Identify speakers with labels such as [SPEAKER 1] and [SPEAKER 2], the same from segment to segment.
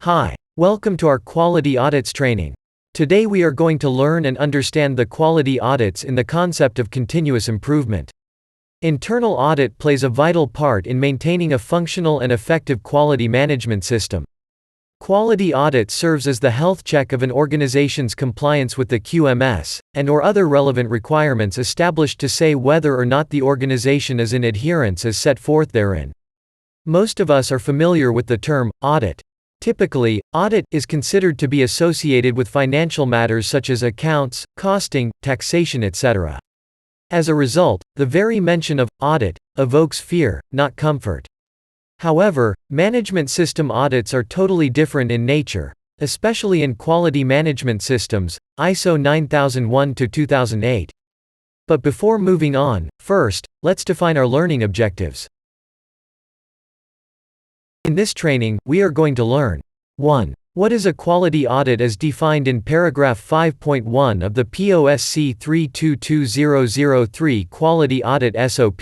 [SPEAKER 1] Hi, welcome to our Quality Audits training. Today we are going to learn and understand the quality audits in the concept of continuous improvement. Internal audit plays a vital part in maintaining a functional and effective quality management system. Quality audit serves as the health check of an organization's compliance with the QMS, and/or other relevant requirements established to say whether or not the organization is in adherence as set forth therein. Most of us are familiar with the term audit. Typically, audit is considered to be associated with financial matters such as accounts, costing, taxation, etc. As a result, the very mention of audit evokes fear, not comfort. However, management system audits are totally different in nature, especially in quality management systems, ISO 9001-2008. But before moving on, first, let's define our learning objectives. In this training, we are going to learn 1. What is a quality audit as defined in paragraph 5.1 of the POSC 322003 Quality Audit SOP?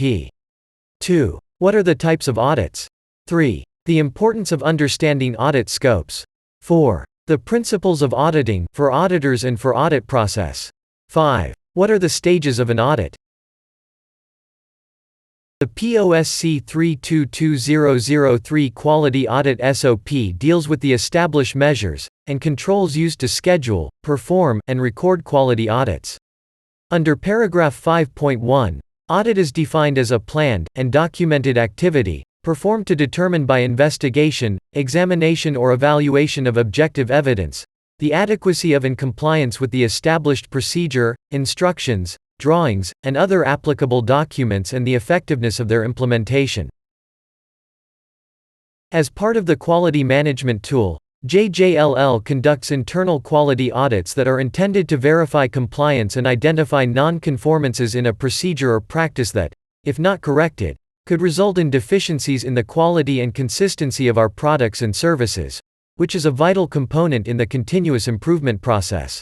[SPEAKER 1] 2. What are the types of audits? 3. The importance of understanding audit scopes. 4. The principles of auditing for auditors and for audit process. 5. What are the stages of an audit? The POSC 322003 Quality Audit SOP deals with the established measures and controls used to schedule, perform, and record quality audits. Under paragraph 5.1, audit is defined as a planned and documented activity performed to determine by investigation, examination, or evaluation of objective evidence the adequacy of and compliance with the established procedure, instructions, drawings, and other applicable documents and the effectiveness of their implementation. As part of the quality management tool, JJLL conducts internal quality audits that are intended to verify compliance and identify non-conformances in a procedure or practice that, if not corrected, could result in deficiencies in the quality and consistency of our products and services, which is a vital component in the continuous improvement process.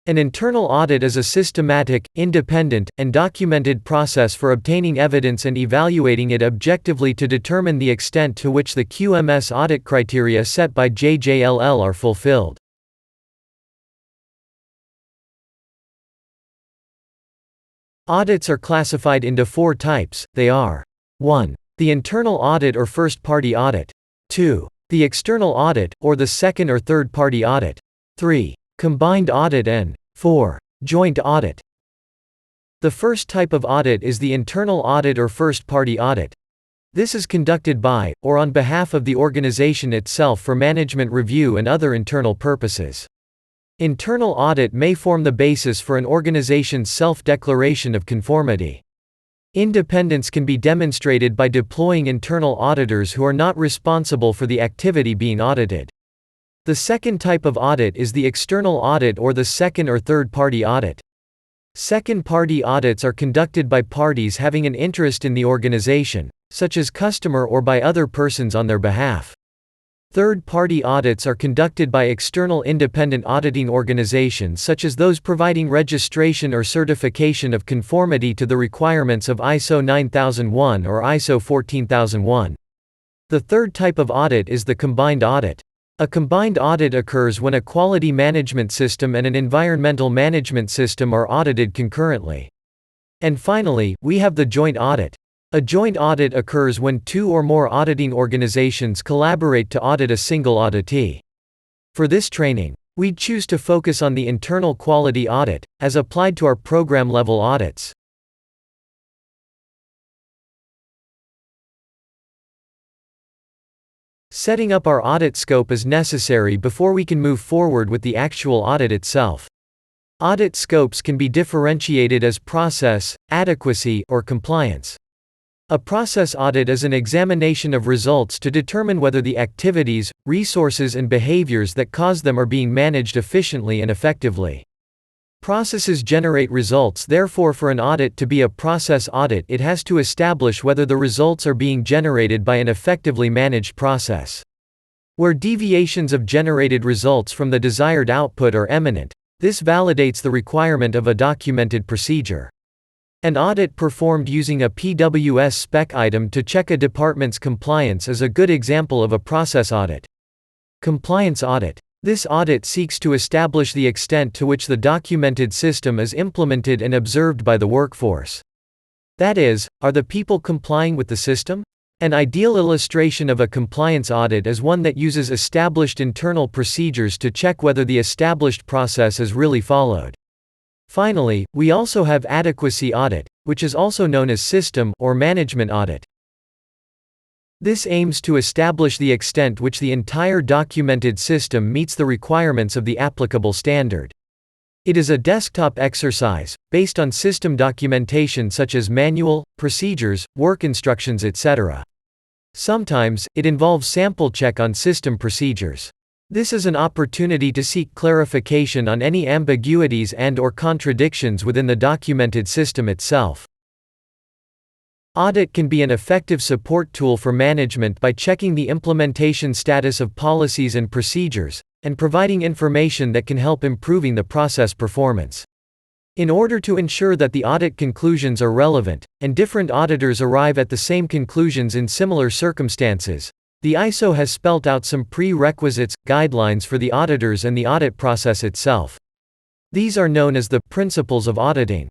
[SPEAKER 1] An internal audit is a systematic, independent, and documented process for obtaining evidence and evaluating it objectively to determine the extent to which the QMS audit criteria set by JJLL are fulfilled. Audits are classified into 4 types. They are: 1. The internal audit or first-party audit. 2. The external audit, or the second or third-party audit. 3. Combined audit, and 4. Joint audit. The first type of audit is the internal audit or first-party audit. This is conducted by, or on behalf of the organization itself for management review and other internal purposes. Internal audit may form the basis for an organization's self-declaration of conformity. Independence can be demonstrated by deploying internal auditors who are not responsible for the activity being audited. The second type of audit is the external audit or the second or third-party audit. Second-party audits are conducted by parties having an interest in the organization, such as customer, or by other persons on their behalf. Third-party audits are conducted by external independent auditing organizations such as those providing registration or certification of conformity to the requirements of ISO 9001 or ISO 14001. The third type of audit is the combined audit. A combined audit occurs when a quality management system and an environmental management system are audited concurrently. And finally, we have the joint audit. A joint audit occurs when 2 or more auditing organizations collaborate to audit a single auditee. For this training, we choose to focus on the internal quality audit, as applied to our program-level audits. Setting up our audit scope is necessary before we can move forward with the actual audit itself. Audit scopes can be differentiated as process, adequacy, or compliance. A process audit is an examination of results to determine whether the activities, resources, and behaviors that cause them are being managed efficiently and effectively. Processes generate results. Therefore, for an audit to be a process audit, it has to establish whether the results are being generated by an effectively managed process. Where deviations of generated results from the desired output are eminent, this validates the requirement of a documented procedure. An audit performed using a PWS spec item to check a department's compliance is a good example of a process audit. Compliance audit. This audit seeks to establish the extent to which the documented system is implemented and observed by the workforce. That is, are the people complying with the system? An ideal illustration of a compliance audit is one that uses established internal procedures to check whether the established process is really followed. Finally, we also have adequacy audit, which is also known as system or management audit. This aims to establish the extent which the entire documented system meets the requirements of the applicable standard. It is a desktop exercise, based on system documentation such as manual, procedures, work instructions etc. Sometimes, it involves sample check on system procedures. This is an opportunity to seek clarification on any ambiguities and/or contradictions within the documented system itself. Audit can be an effective support tool for management by checking the implementation status of policies and procedures, and providing information that can help improving the process performance. In order to ensure that the audit conclusions are relevant, and different auditors arrive at the same conclusions in similar circumstances, the ISO has spelt out some prerequisites, guidelines for the auditors and the audit process itself. These are known as the principles of auditing.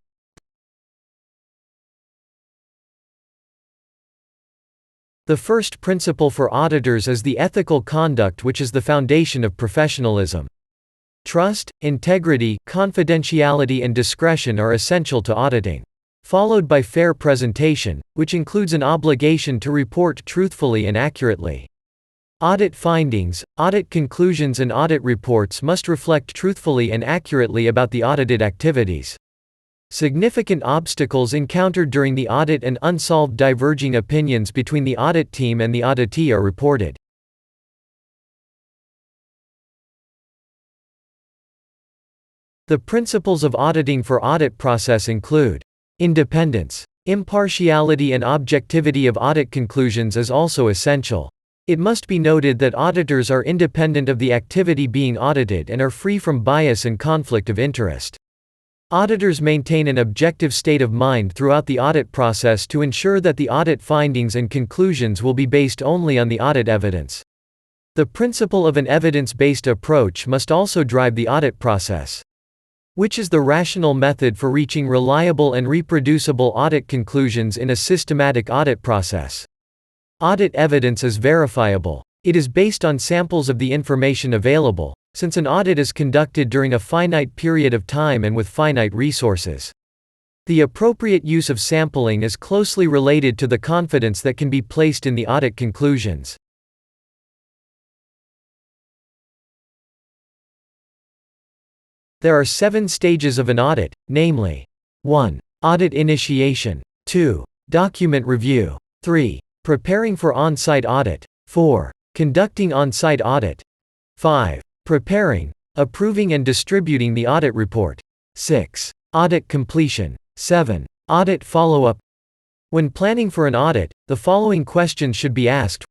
[SPEAKER 1] The first principle for auditors is the ethical conduct, which is the foundation of professionalism. Trust, integrity, confidentiality and discretion are essential to auditing. Followed by fair presentation, which includes an obligation to report truthfully and accurately. Audit findings, audit conclusions and audit reports must reflect truthfully and accurately about the audited activities. Significant obstacles encountered during the audit and unsolved diverging opinions between the audit team and the auditee are reported. The principles of auditing for audit process include independence. Impartiality and objectivity of audit conclusions is also essential. It must be noted that auditors are independent of the activity being audited and are free from bias and conflict of interest. Auditors maintain an objective state of mind throughout the audit process to ensure that the audit findings and conclusions will be based only on the audit evidence. The principle of an evidence-based approach must also drive the audit process, which is the rational method for reaching reliable and reproducible audit conclusions in a systematic audit process. Audit evidence is verifiable. It is based on samples of the information available, since an audit is conducted during a finite period of time and with finite resources. The appropriate use of sampling is closely related to the confidence that can be placed in the audit conclusions. There are 7 stages of an audit, namely: 1. Audit initiation. 2. Document review. 3. Preparing for on-site audit. 4. Conducting on-site audit. 5. Preparing, approving and distributing the audit report. 6. Audit completion. 7. Audit follow-up. When planning for an audit, the following questions should be asked.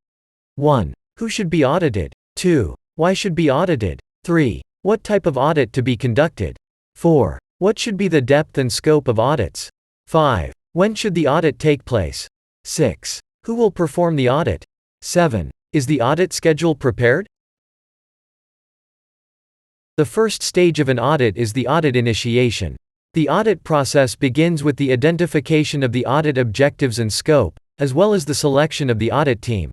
[SPEAKER 1] 1. Who should be audited? 2. Why should be audited? 3. What type of audit to be conducted? 4. What should be the depth and scope of audits? 5. When should the audit take place? 6. Who will perform the audit? 7. Is the audit schedule prepared? The first stage of an audit is the audit initiation. The audit process begins with the identification of the audit objectives and scope, as well as the selection of the audit team.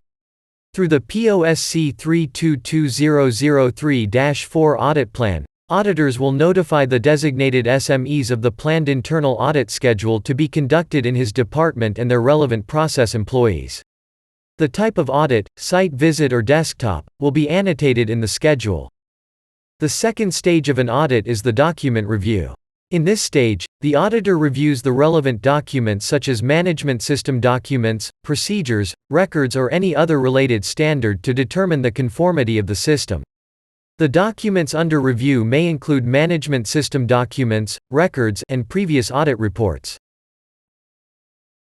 [SPEAKER 1] Through the POSC 322003-4 audit plan, auditors will notify the designated SMEs of the planned internal audit schedule to be conducted in his department and their relevant process employees. The type of audit, site visit or desktop, will be annotated in the schedule. The second stage of an audit is the document review. In this stage, the auditor reviews the relevant documents such as management system documents, procedures, records or any other related standard to determine the conformity of the system. The documents under review may include management system documents, records, and previous audit reports.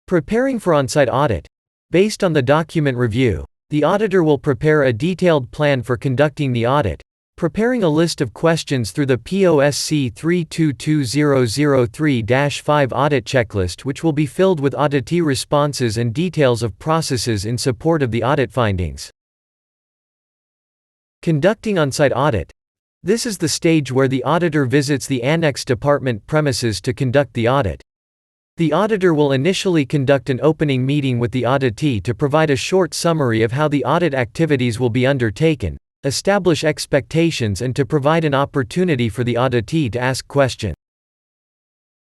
[SPEAKER 1] Preparing for on-site audit. Based on the document review, the auditor will prepare a detailed plan for conducting the audit, preparing a list of questions through the POSC 322003-5 audit checklist, which will be filled with auditee responses and details of processes in support of the audit findings. Conducting on-site audit. This is the stage where the auditor visits the annex department premises to conduct the audit. The auditor will initially conduct an opening meeting with the auditee to provide a short summary of how the audit activities will be undertaken, establish expectations, and to provide an opportunity for the auditee to ask questions.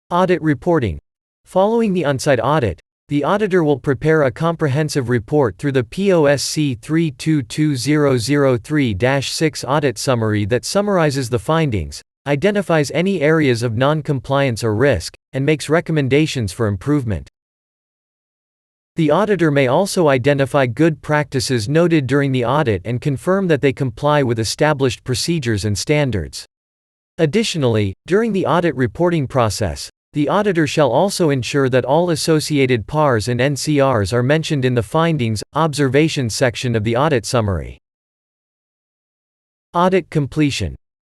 [SPEAKER 1] Audit reporting. Following the on-site audit, the auditor will prepare a comprehensive report through the POSC 322003-6 audit summary that summarizes the findings, identifies any areas of non-compliance or risk, and makes recommendations for improvement. The auditor may also identify good practices noted during the audit and confirm that they comply with established procedures and standards. Additionally, during the audit reporting process, the auditor shall also ensure that all associated PARs and NCRs are mentioned in the findings, observations section of the audit summary. Audit completion.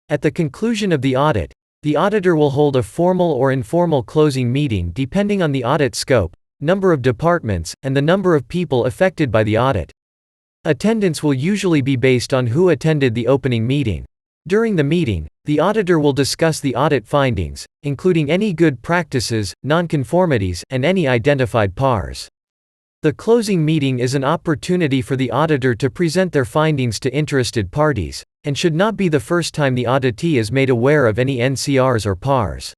[SPEAKER 1] At the conclusion of the audit, the auditor will hold a formal or informal closing meeting depending on the audit scope, number of departments, and the number of people affected by the audit. Attendance will usually be based on who attended the opening meeting. During the meeting, the auditor will discuss the audit findings, including any good practices, nonconformities, and any identified PARs. The closing meeting is an opportunity for the auditor to present their findings to interested parties, and should not be the first time the auditee is made aware of any NCRs or PARs.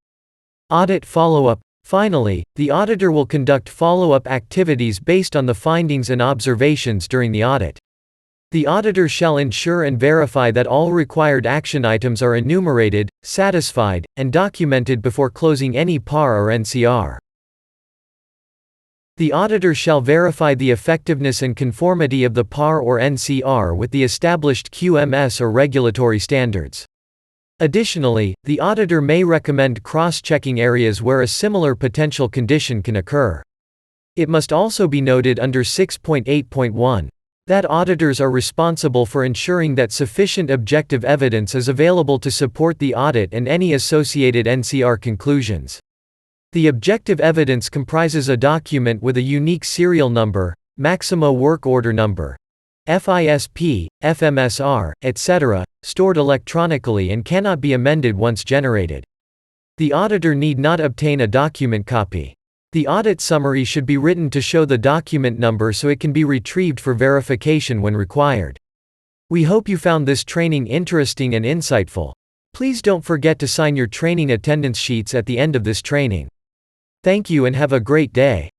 [SPEAKER 1] Audit follow-up. Finally, the auditor will conduct follow-up activities based on the findings and observations during the audit. The auditor shall ensure and verify that all required action items are enumerated, satisfied, and documented before closing any PAR or NCR. The auditor shall verify the effectiveness and conformity of the PAR or NCR with the established QMS or regulatory standards. Additionally, the auditor may recommend cross-checking areas where a similar potential condition can occur. It must also be noted under 6.8.1 that auditors are responsible for ensuring that sufficient objective evidence is available to support the audit and any associated NCR conclusions. The objective evidence comprises a document with a unique serial number, Maximo Work Order Number, FISP, FMSR, etc., stored electronically and cannot be amended once generated. The auditor need not obtain a document copy. The audit summary should be written to show the document number so it can be retrieved for verification when required. We hope you found this training interesting and insightful. Please don't forget to sign your training attendance sheets at the end of this training. Thank you and have a great day.